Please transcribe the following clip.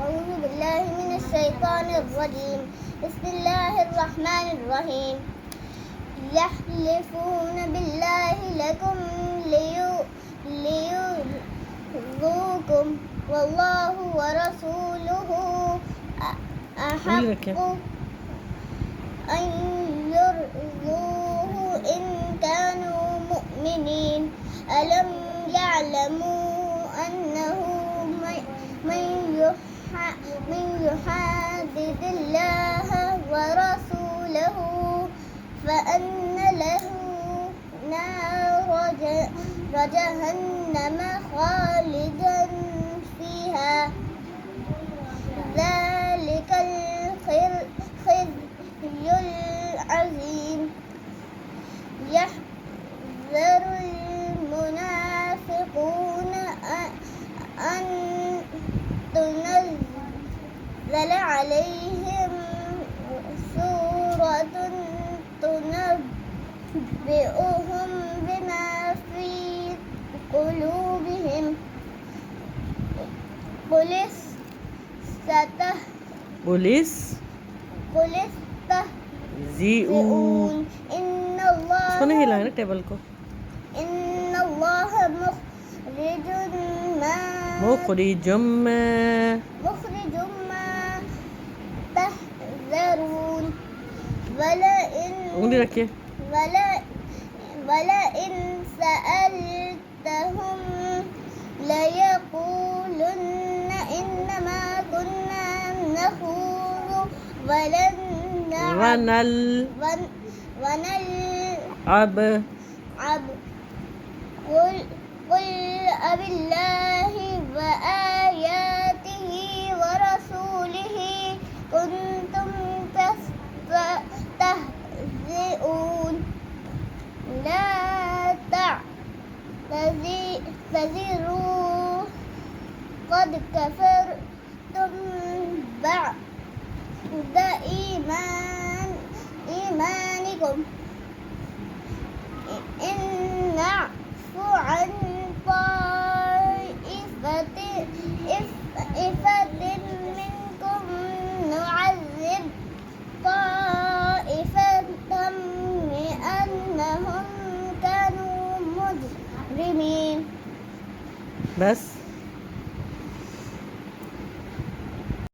أعوذ بالله من الشيطان الرجيم بسم الله الرحمن الرحيم يحلفون بالله لكم ليرضوكم والله ورسوله أحق أن يرضوه إن كانوا مؤمنين ألم يعلموا أنه من يحادد الله ورسوله فأن له نار جهنم خالدا فيها ذلك الخزي العظيم يحذر المنافقون أن تنزل عليهم سورة تنبئهم بما في قلوبهم قل استهزئون إن الله टेबल को إن الله مخرج ما تحذرون उंगली रखिए ولئن سألتهم ليقولن إنما كنا نخوض ونلعب قل أبالله وآياته ورسوله كنتم تستهزئون لا تعتذروا قد كفرتم بعد إيمانكم